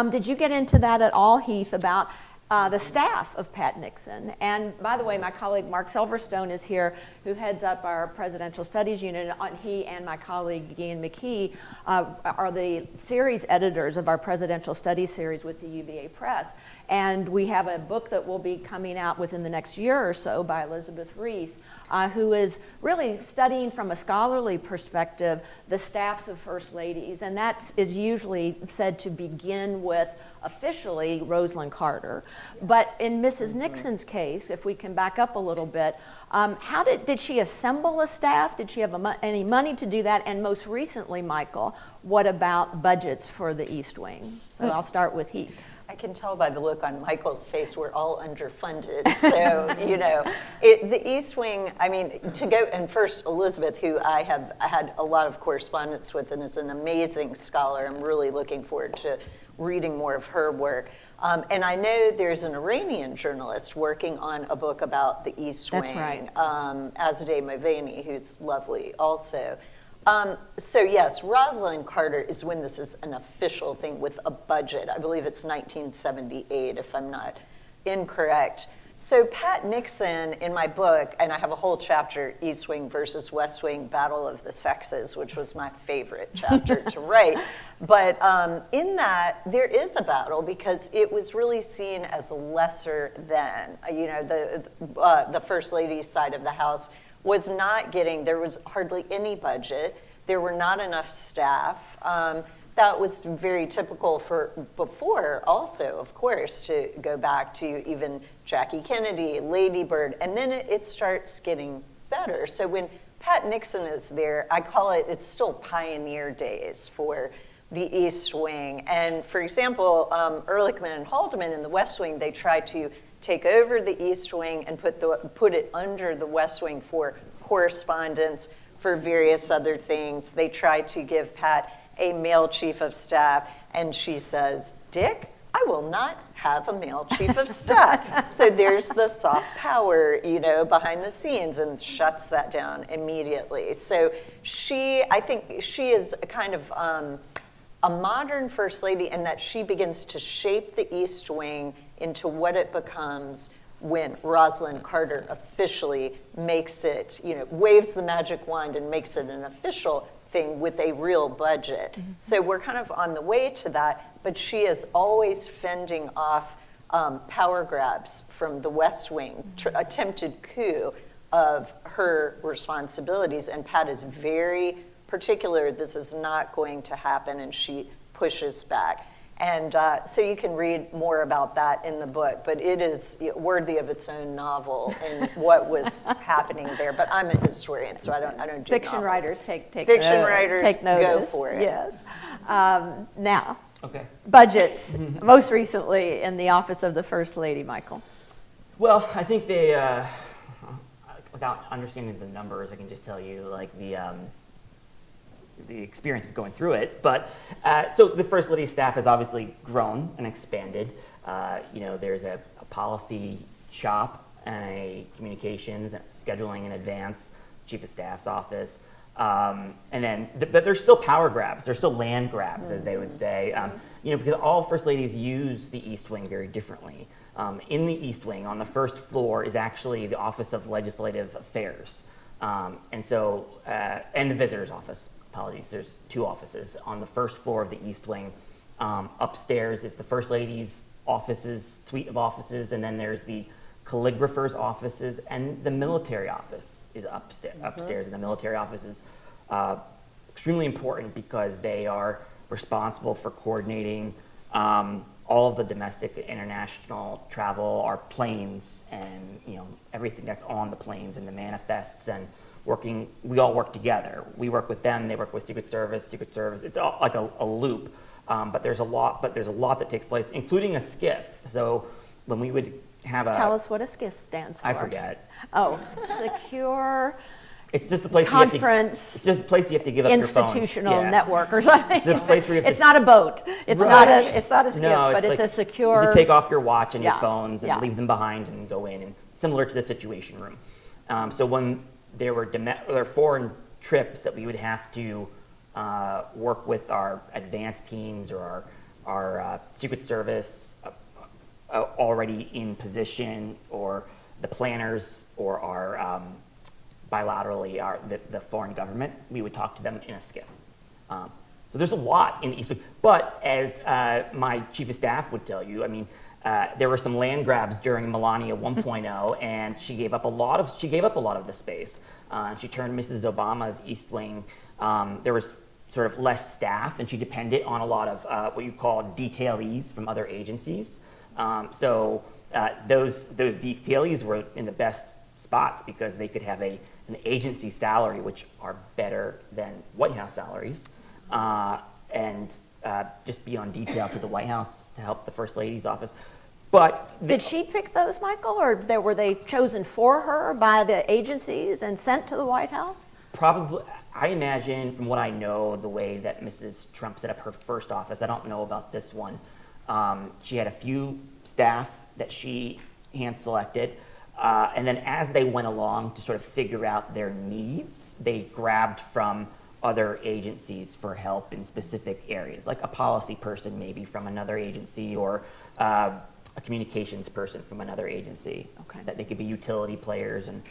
Did you get into that at all, Heath, about the staff of Pat Nixon? And by the way, my colleague Mark Silverstone is here, who heads up our Presidential Studies Unit. He and my colleague Ian McKee are the series editors of our Presidential Studies series with the UVA Press. And we have a book that will be coming out within the next year or so by Elizabeth Reese, who is really studying from a scholarly perspective the staffs of first ladies. And that is usually said to begin with officially Rosalind Carter. Yes. But in Mrs. Nixon's case, if we can back up a little bit, how did she assemble a staff? Did she have any money to do that? And most recently, Michael, what about budgets for the East Wing? So I'll start with Heath. I can tell by the look on Michael's face, we're all underfunded. So, the East Wing, and first Elizabeth, who I have had a lot of correspondence with and is an amazing scholar. I'm really looking forward to reading more of her work. And I know there's an Iranian journalist working on a book about the East Wing. That's right. Azadeh Maveni, who's lovely also. So yes, Rosalind Carter is when this is an official thing with a budget. I believe it's 1978, if I'm not incorrect. So Pat Nixon, in my book, and I have a whole chapter, East Wing versus West Wing, Battle of the Sexes, which was my favorite chapter to write. But in that, there is a battle because it was really seen as lesser than, the First Lady's side of the house was not getting, there was hardly any budget. There were not enough staff. That was very typical for before also, of course, to go back to even Jackie Kennedy, Lady Bird, and then it starts getting better. So when Pat Nixon is there, I call it, it's still pioneer days for the East Wing. And for example, Ehrlichman and Haldeman in the West Wing, they tried to take over the East Wing and put it under the West Wing for correspondence, for various other things. They tried to give Pat a male chief of staff, and she says, Dick, I will not have a male chief of staff. So there's the soft power, behind the scenes, and shuts that down immediately. So I think she is a kind of a modern first lady in that she begins to shape the East Wing into what it becomes when Rosalind Carter officially makes it, waves the magic wand and makes it an official thing with a real budget. Mm-hmm. So we're kind of on the way to that, but she is always fending off power grabs from the West Wing, attempted coup. of her responsibilities. And Pat is very particular, this is not going to happen, and she pushes back. And so you can read more about that in the book, but it is worthy of its own novel and what was happening there. But I'm a historian, so I don't do Fiction novels. writers take Fiction writers take notice. go for it. Yes. Now, Okay. budgets, most recently in the office of the First Lady, Michael. Well, I think they, without understanding the numbers, I can just tell you like the experience of going through it. But so the First Lady staff has obviously grown and expanded. There's a policy shop and a communications and scheduling in advance, chief of staff's office. And then, but there's still power grabs. There's still land grabs, as they would say. Because all First Ladies use the East Wing very differently. In the East Wing, on the first floor, is actually the Office of Legislative Affairs. And the Visitor's Office. Apologies, there's 2 offices on the first floor of the East Wing. Upstairs is the First Lady's offices, suite of offices, and then there's the calligrapher's offices, and the military office is upstairs. And the military office is extremely important because they are responsible for coordinating all of the domestic and international travel, our planes, and everything that's on the planes and the manifests, and we all work together. We work with them, they work with Secret Service. It's all like a loop, but there's a lot that takes place, including a SCIF. So when we would have Tell us what a SCIF stands for. I forget. Oh, Secure It's just the place Conference. It's just a place you have to give up your phones. Institutional Yeah. network or something. It's a place where you have It's to, not a boat. It's Right. not a SCIF, No, but it's like a secure. You take off your watch and Yeah. your phones and Yeah. leave them behind and go in, and similar to the Situation Room. So when there were foreign trips that we would have to work with our advanced teams or our Secret Service already in position, or the planners, or our bilaterally the foreign government, we would talk to them in a SCIF. So there's a lot in the East Wing. But as my chief of staff would tell you, there were some land grabs during Melania 1.0, and she gave up a lot of the space. She turned Mrs. Obama's East Wing. There was sort of less staff, and she depended on a lot of what you call detailees from other agencies. So those detailees were in the best spots because they could have an agency salary, which are better than White House salaries, and just be on detail to the White House to help the First Lady's office. But Did she pick those, Michael, or were they chosen for her by the agencies and sent to the White House? Probably, I imagine from what I know, the way that Mrs. Trump set up her first office, I don't know about this one. She had a few staff that she hand-selected, and then as they went along to sort of figure out their needs, they grabbed from other agencies for help in specific areas, like a policy person maybe from another agency, or a communications person from another agency. Okay. That they could be utility players, and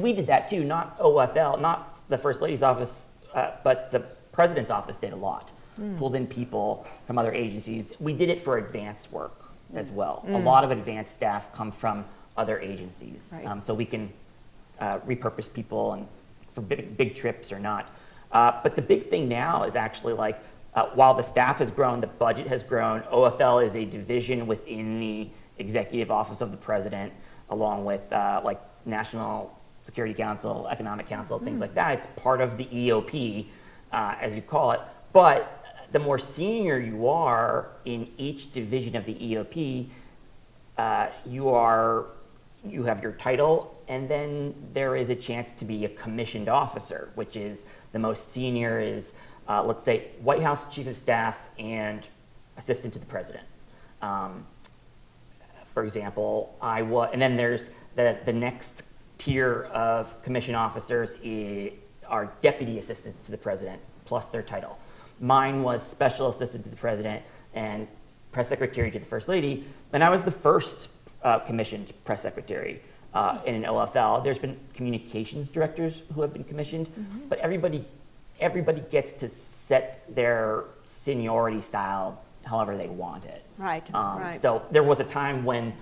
we did that too. Not OFL, not the First Lady's office, but the President's office did a lot. Pulled in people from other agencies. We did it for advanced work as well. A lot of advanced staff come from other agencies, Right. So we can repurpose people and for big trips or not. But the big thing now is actually while the staff has grown, the budget has grown. OFL is a division within the Executive Office of the President, along with National Security Council, Economic Council, things like that. It's part of the EOP, as you call it. But the more senior you are in each division of the EOP, you have your title, and then there is a chance to be a commissioned officer, which is the most senior is, let's say, White House Chief of Staff and Assistant to the President. For example, and then there's the next tier of commissioned officers are Deputy Assistants to the President, plus their title. Mine was Special Assistant to the President and Press Secretary to the First Lady, and I was the first commissioned press secretary in an OFL. There's been communications directors who have been commissioned, but everybody gets to set their seniority style however they want it. Right, right. So there was a time when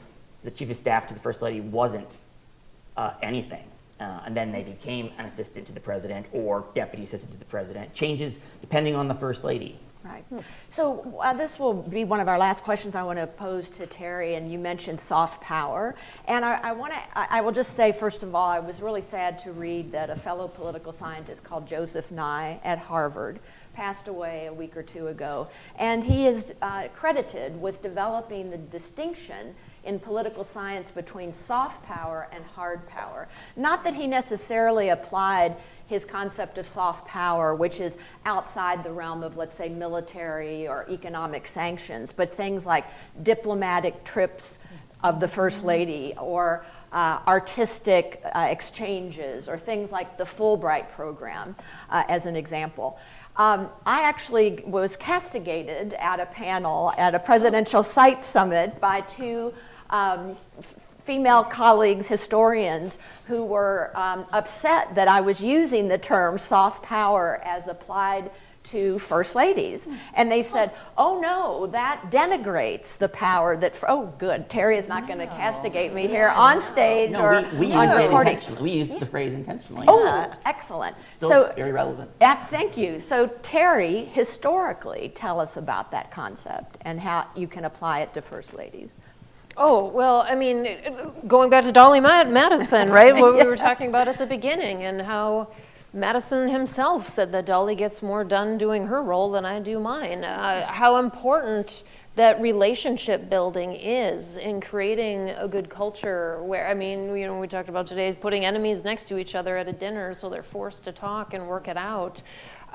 the Chief of Staff to the First Lady wasn't anything. And then they became an assistant to the president or deputy assistant to the president. Changes depending on the first lady. Right. So this will be one of our last questions I want to pose to Teri, and you mentioned soft power. And I will just say, first of all, I was really sad to read that a fellow political scientist called Joseph Nye at Harvard passed away a week or two ago. And he is credited with developing the distinction in political science between soft power and hard power. Not that he necessarily applied his concept of soft power, which is outside the realm of, let's say, military or economic sanctions, but things like diplomatic trips of the First Lady or artistic exchanges or things like the Fulbright program, as an example. I actually was castigated at a panel at a presidential site summit by two female colleagues, historians, who were upset that I was using the term soft power as applied to first ladies. And they said, oh no, that denigrates the power that, oh good, Teri is not going to castigate me here on stage or we on used it recording. intentionally. We used the phrase intentionally. Oh, excellent. Still very relevant. Thank you. So Teri, historically, tell us about that concept and how you can apply it to first ladies. Oh, well, I mean, going back to Dolly Madison, right? What we were Yes. talking about at the beginning, and how Madison himself said that Dolly gets more done doing her role than I do mine. How important that relationship building is in creating a good culture where, I mean, you know, we talked about today putting enemies next to each other at a dinner so they're forced to talk and work it out.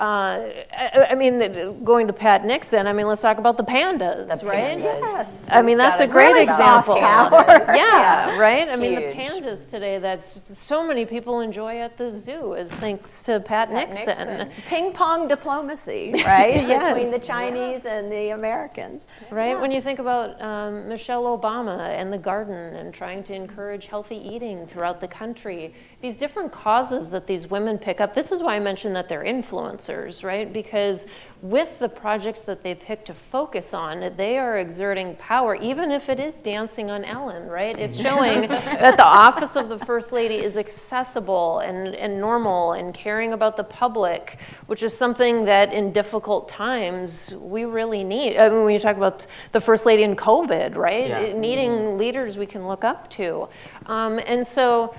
I mean, going to Pat Nixon, I mean, let's talk about the pandas, right? Yes. I mean, that's a great Really example. soft power. Yeah, right? I mean, the Huge. pandas today that so many people enjoy at the zoo is thanks to Pat Nixon. Ping pong diplomacy, right? Yes. Between the Chinese and the Americans. Right? When you think about Michelle Obama and the garden and trying to encourage healthy eating throughout the country, these different causes that these women pick up, this is why I mentioned that they're influencers, right? Because with the projects that they pick to focus on, they are exerting power, even if it is dancing on Ellen, right? It's showing that the office of the First Lady is accessible and normal and caring about the public, which is something that in difficult times we really need. I mean, when you talk about the First Lady in COVID, right? Yeah. Needing leaders we can look up to. And so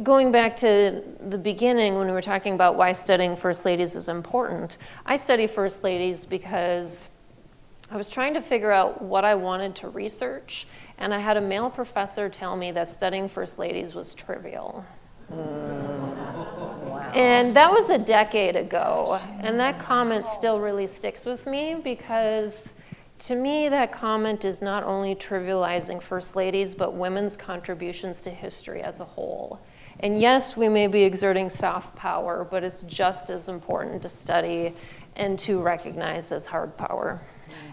going back to the beginning when we were talking about why studying First Ladies is important, I study First Ladies because I was trying to figure out what I wanted to research, and I had a male professor tell me that studying First Ladies was trivial. Wow. And that was a decade ago, and that comment still really sticks with me because to me, that comment is not only trivializing First Ladies, but women's contributions to history as a whole. And yes, we may be exerting soft power, but it's just as important to study and to recognize as hard power.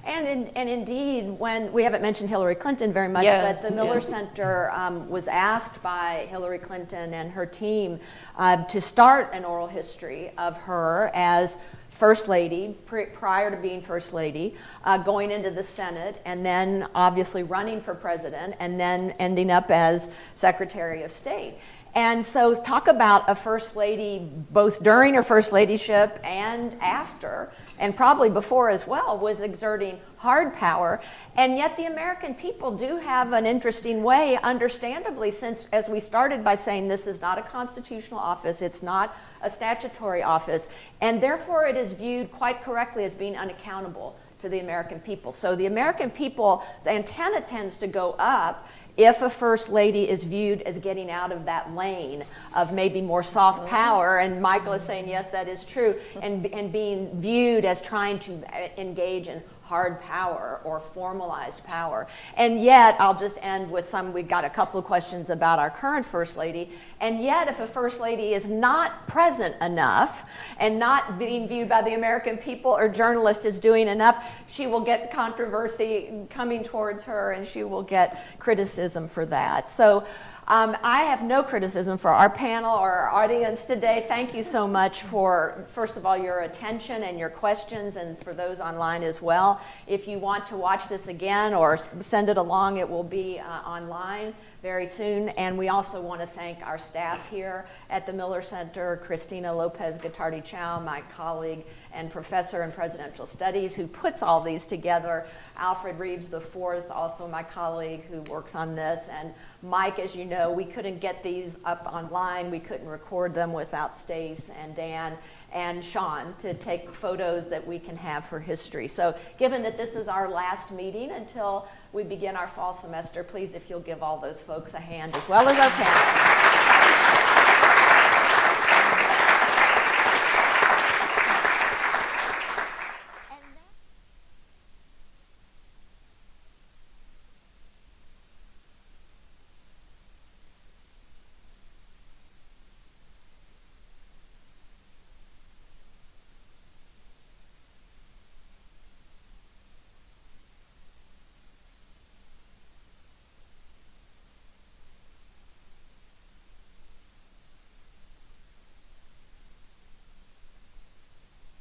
And indeed, when we haven't mentioned Hillary Clinton very much, Yes, but the Miller yes. Center was asked by Hillary Clinton and her team to start an oral history of her as First Lady, prior to being First Lady, going into the Senate, and then obviously running for president, and then ending up as Secretary of State. And so talk about a First Lady, both during her First Ladyship and after, and probably before as well, was exerting hard power. And yet the American people do have an interesting way, understandably, since as we started by saying this is not a constitutional office, it's not a statutory office, and therefore it is viewed quite correctly as being unaccountable to the American people. So the American people's antenna tends to go up if a First Lady is viewed as getting out of that lane of maybe more soft power, and Michael is saying, yes, that is true, and being viewed as trying to engage in hard power or formalized power. And yet, I'll just end with we've got a couple of questions about our current First Lady, and yet if a First Lady is not present enough and not being viewed by the American people or journalists as doing enough, she will get controversy coming towards her and she will get criticism for that. So I have no criticism for our panel or our audience today. Thank you so much for, first of all, your attention and your questions, and for those online as well. If you want to watch this again or send it along, it will be online. very soon. And we also want to thank our staff here at the Miller Center, Christina Lopez Guittardi-Chow, my colleague and professor in presidential studies, who puts all these together. Alfred Reeves IV, also my colleague who works on this. And Mike, as you know, we couldn't get these up online. We couldn't record them without Stace and Dan and Sean to take photos that we can have for history. So given that this is our last meeting until we begin our fall semester, please, if you'll give all those folks a hand as well as our parents.